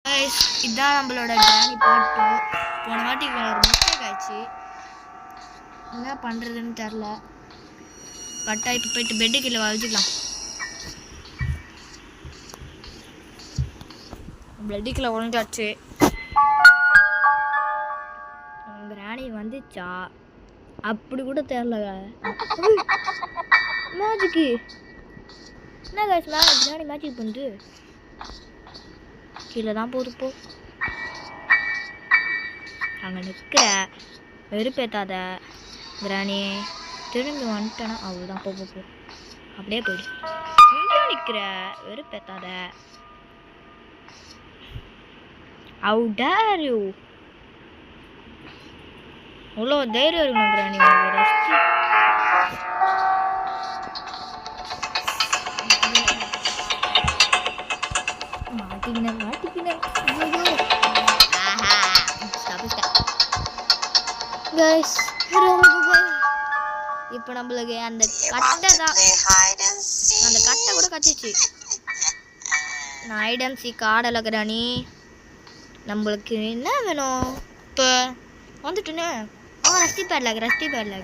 Guys இதான் நம்மளோட granny part 2. போன வாட்டி ஒரு மிஸ்டேக் ஆயிடுச்சு, என்ன பண்ணுறதுன்னு தெரில. கட் ஆகிட்டு போயிட்டு பெட்டு கீழே வளைச்சிக்கலாம். பெட்டு கீழே உழைஞ்சாச்சு. கிரானி வந்துச்சா அப்படி கூட தெரில. மேஜிக்கு என்ன கைஸ், கிரானி மேஜிக் பண்ணுது. கீழே தான் போகுது போ. அங்கே நிற்கிற வெறுப்பேத்தாத கிரானி. திரும்பி வந்துட்டேன்னா அவ்வளோதான். போ போ அப்படியே போயிடு. எங்கேயும் நிற்கிற வெறுப்பேத்தாத. How dare you? அவ்வளோ தைரியம் இருக்கணும் கிரானி. மாட்டிக்கினேன். இப்போ நம்மளுக்கு அந்த கட்டை தான், அந்த கட்டை கூட கச்சிச்சு. நான் ஹைட் அண்ட் சீக் ஆடலை கிரானி. நம்மளுக்கு என்ன வேணும் இப்போ? வந்துட்டுன்னு ரஸ்டி பேட்லாக்கு இதாங்க.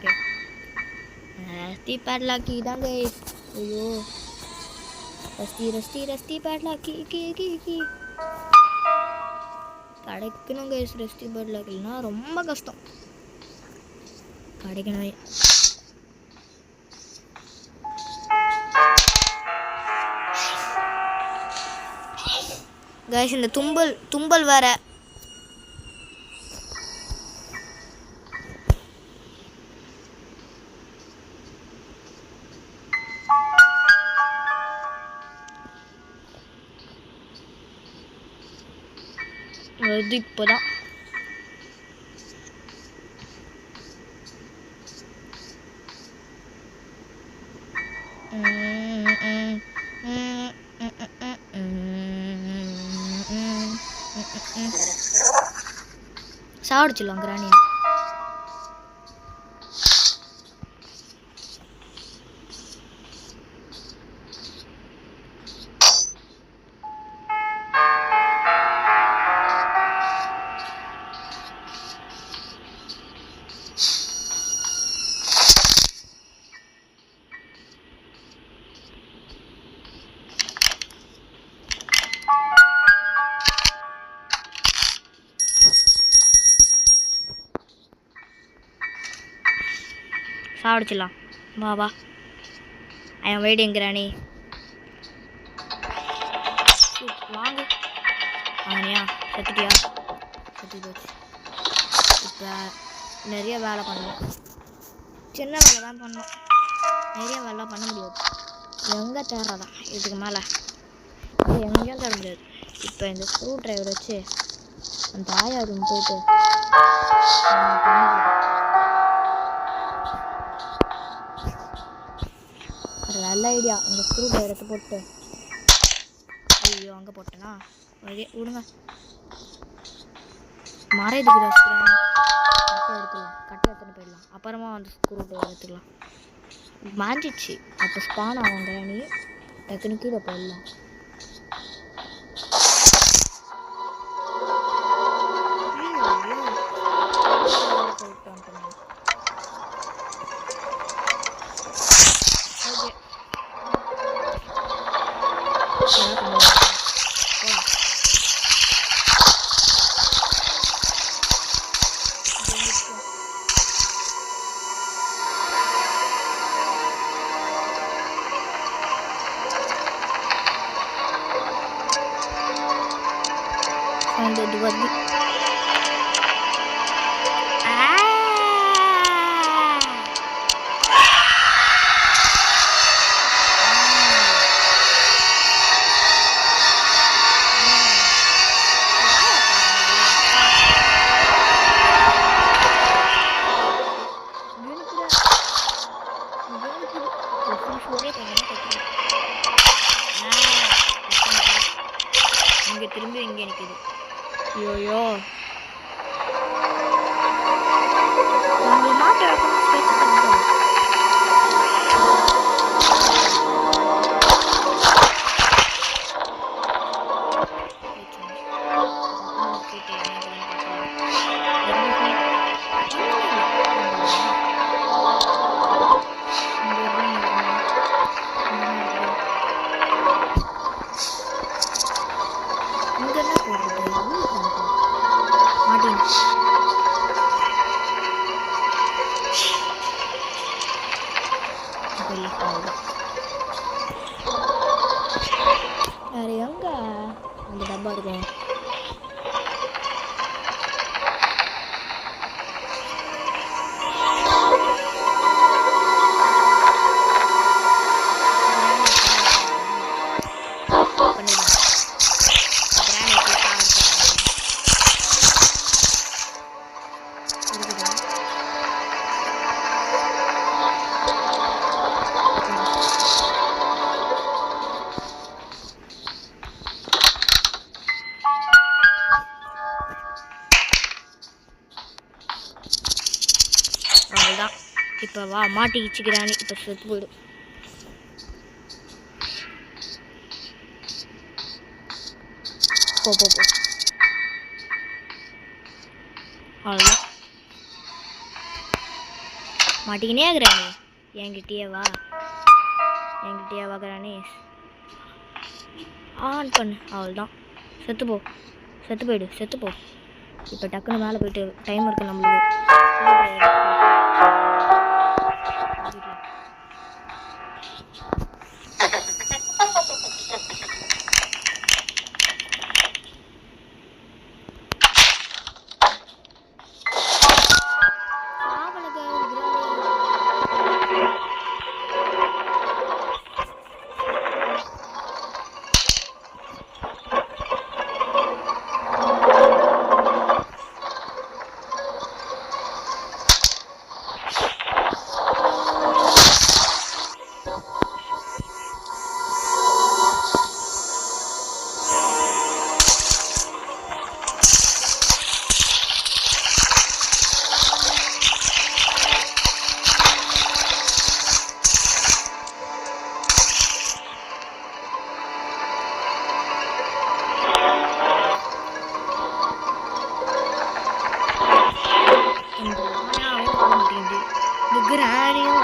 ஐயோ ரஸ்டி பேட்லாக்கி கிடைக்கணும் கைஸ். ரஸ்டி பேட்லாக் இல்லைன்னா ரொம்ப கஷ்டம் கிடைக்கணும். கைஸ் இந்த தும்பல் வேற. அது இப்போதான் சாப்பிடுச்சிடலாம் கிரானி. சாப்பிடுச்சிடலாம். வா ஐ எம் வெயிட்டிங் கிரானி. வாங்க வாங்கனியா. செத்து போச்சு. இப்போ நிறைய வேலை பண்ணணும். சின்ன வேலை தான் பண்ணணும், நிறைய வேலை பண்ண முடியாது. எங்கே தேடுறதா இதுக்கு மேலே? எங்கேயும் தேட முடியாது. இப்போ இந்த ஸ்க்ரூ ட்ரைவர் வச்சு அந்த ஆயா ரூம் போயிட்டு நல்ல ஐடியா. இந்த ஸ்க்ரூ ட்ரைவர் எடுத்து போட்டு, ஐயோ அங்கே போட்டேனா, விடுங்க. மரம் எதுக்கு கட்டை எடுத்துன்னு போயிடலாம். அப்புறமா வந்து ஸ்க்ரூ ட்ரைவர் எடுத்துக்கலாம். மாஞ்சிச்சு அப்போ ஸ்பான் ஆகுங்க. நீ டக்குன்னு கீழே போயிடலாம். இது வந்து இங்கே திரும்பி இங்கே நிற்குது. ஐயோ மாட்டை இங்கே என்ன போடுறது மாட்டேன். வேறு எங்கே அந்த டப்பா இருக்கும்? அவ்வளோதான். இப்போ வா மாட்டிக்கிச்சு கிராணி. இப்போ செத்து போயிடும். போ போ போ. அவ்வளோதான். மாட்டிக்கினே கிராணி. என்கிட்டயே வா கிராணி. ஆன் பண்ணு. அவ்வளோதான். செத்து போயிடு. இப்போ டக்குன்னு மேலே போயிட்டு டைம் இருக்கு நம்மளுக்கு. கிராணியும்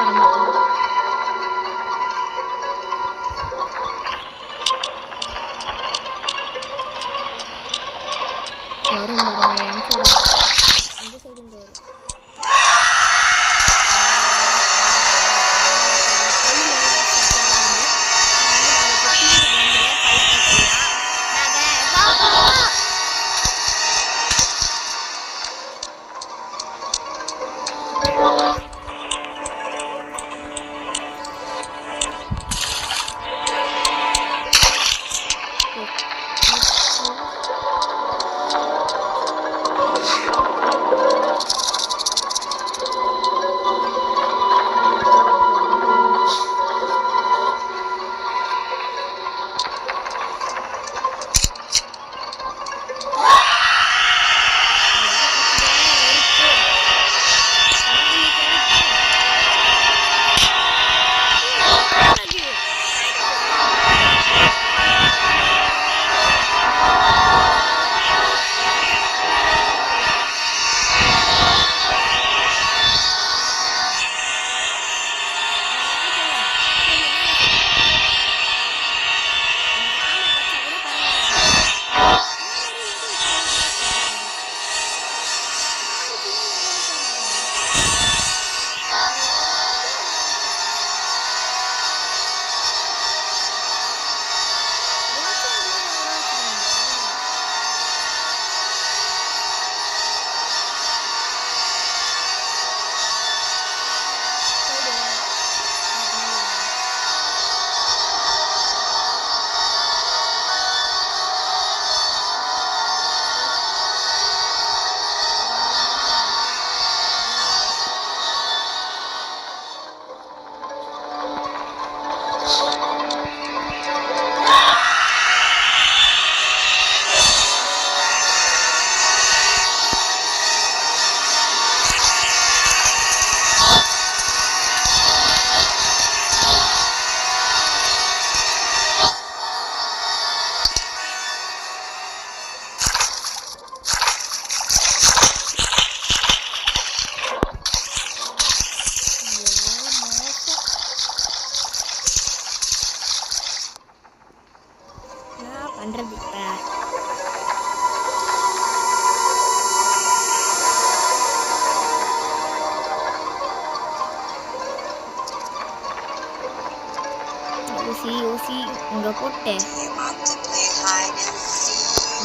போட்டு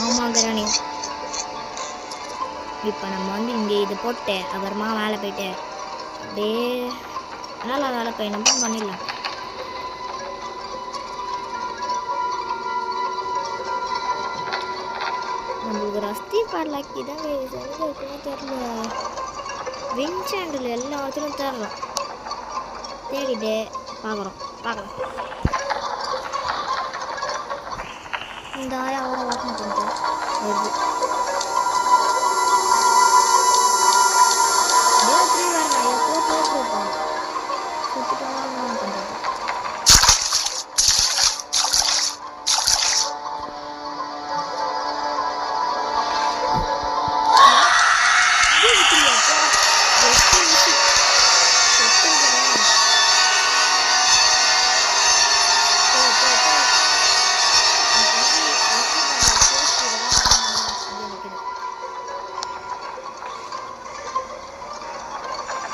ஆமாம் கிராணி. இப்போ நம்ம வந்து இங்கே இது போட்டு அப்புறமா வேலை போயிட்டு அப்படியே நல்லா வேலை போயிடணும் பண்ணிடலாம். நம்மளுக்கு ரஸ்தி பாடலாக்கி தான் எங்கே இருக்குன்னு தெரியல. வின் சேண்டில் எல்லா இடத்துலையும் தேடுறோம். தேடிட்டு பார்க்கலாம். இந்த ஆயா அவரை வாசனை பண்ணிட்டு வருது.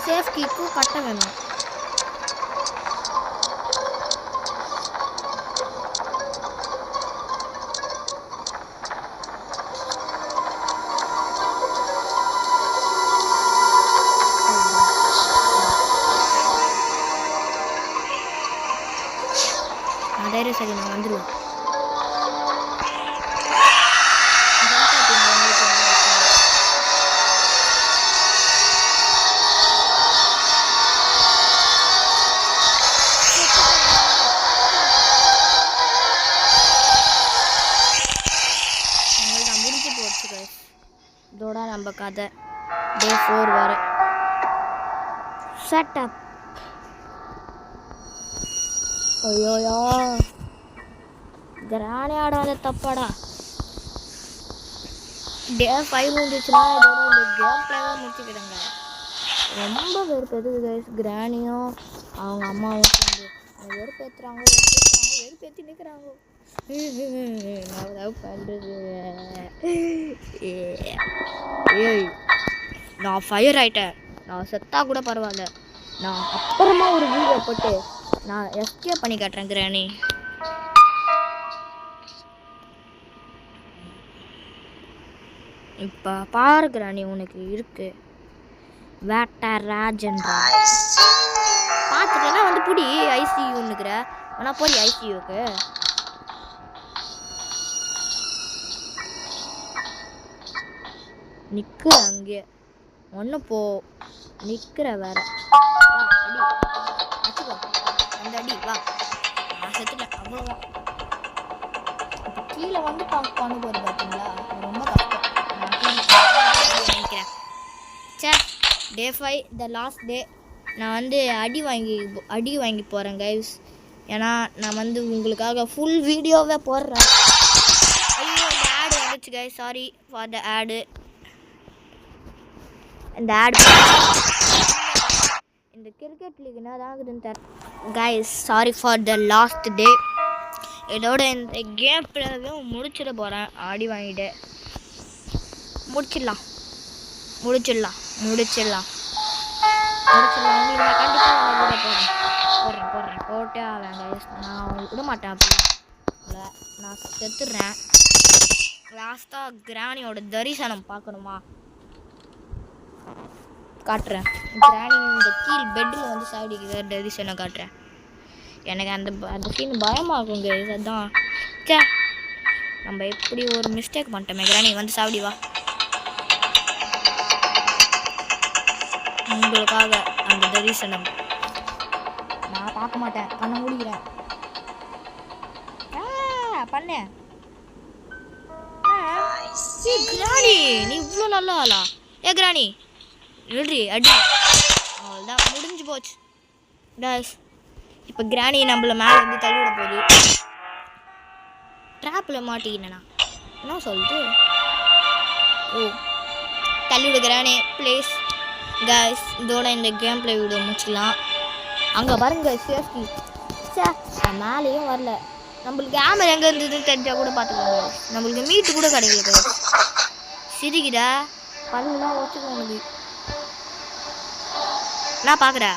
சேஃப்டிக்கும் கட்ட வேணும். அதே சரி நான் வந்துடுவேன். இதோட நம்ம கதை டே 4 வர செட்டப். ஐயோயா கிராணி ஆடாத தப்பாடா. டே 5 வந்துச்சுன்னா இதோட இந்த கேம் பிளேலாம் முடிச்சுக்கிடுங்க. ரொம்ப வெறுப்பேற்று கைஸ். கிராணியும் அவங்க அம்மாவும் சேர்ந்து வெறுப்பேற்றுறாங்க வெறுப்பேற்றி நிற்கிறாங்க. நான் ஏதாவது பண்ணுறது. ஏய் நான் ஃபயர் ஆகிட்டேன். நான் செத்தா கூட பரவாயில்ல. நான் அப்புறமா ஒரு வீடியோ போட்டு நான் எஸ்கேப் பண்ணி காட்டுறேன் கிராணி. இப்போ பாரு கிராணி உனக்கு இருக்கு வேட்டை ராஜன்றா. பார்த்துட்டேன்னா வந்து புடி ஐசியூன்னுக்குற. ஆனால் போய் ஐசியூக்கு நிற்கிற அங்கே ஒன்று போ நிற்கிற வேற அடி வச்சுக்கோ. அந்த அடி வா நான் செத்துட்டேன் அவ்வளோதான். இப்போ கீழே வந்து பண்ண போகுது பார்த்தீங்களா. ரொம்ப கஷ்டம். நினைக்கிறேன் சே டே 5 த லாஸ்ட் டே. நான் வந்து அடி வாங்கி போகிறேன் கைஸ். ஏன்னா நான் வந்து உங்களுக்காக ஃபுல் வீடியோவே போடுறேன். ஐயோ இந்த ஆடு வந்துச்சு கைஸ். சாரி ஃபார் த ஆடு. இந்த ஆடு இந்த கிரிக்கெட் லீக் என்ன ஆகுதுன்னு தெரியல guys. Sorry for the last day. இதோட இந்த கேம் பிளேயும் முடிச்சிட போகிறேன். ஆடி வாங்கிட்டு முடிச்சிடலாம். உங்களுக்கு நான் கண்டிப்பாக போடுறேன் போட்டே ஆவேன் கைஸ். நான் விட மாட்டேன். அப்படிலாம் நான் செத்துடுறேன். லாஸ்ட்டாக கிராணியோட தரிசனம் பார்க்கணுமா காட்டுறேன். கிராணி இந்த கீழ் பெட்டில் வந்து சாப்பிடிக்கிற தரிசனை காட்டுறேன். எனக்கு அந்த சீன் பயமாகும் கைஸ். அதுதான் சே நம்ம எப்படி ஒரு மிஸ்டேக் பண்ணிட்டோமே. கிராணி வந்து சாப்பிடி வா. உங்களுக்காக அந்த தரிசனம் நான் பார்க்க மாட்டேன். பண்ண முடிக்கிறேன் பண்ணேன். கிராணி நீ இவ்வளோ நல்லா ஆளா? கிராணி நில்றி அடி. அவ்வளோதான் முடிஞ்சு போச்சு டாஸ். இப்போ கிராணி நம்மள மேலே வந்து தள்ளிவிட போகுது. ட்ராப்பில் மாட்டிக்கினேண்ணா என்ன சொல்லுது. ஓ தள்ளிவிட கிராணி ப்ளீஸ் கைஸ். இதோட இந்த கேம் பிளே வீடியோ முடிச்சிடலாம். அங்கே பாருங்க சேஃப்டி மேலேயும் வரல. நம்மளுக்கு கேமரா எங்கே இருந்ததுன்னு தெரிஞ்சால் கூட பார்த்துக்கோங்க. நம்மளுக்கு மீட்டு கூட கிடைக்கல. சிரிக்குதா பல்லாம் வச்சுக்கோங்க. நான் பார்க்குறா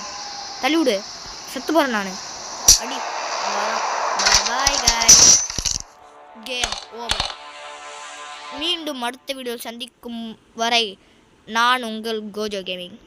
தள்ளி விடு செத்து போகிறேன் நான். அடி பாய் காய். ஓவர். மீண்டும் அடுத்த வீடியோ சந்திக்கும் வரை நான் உங்கள் கோஜோ கேமிங்.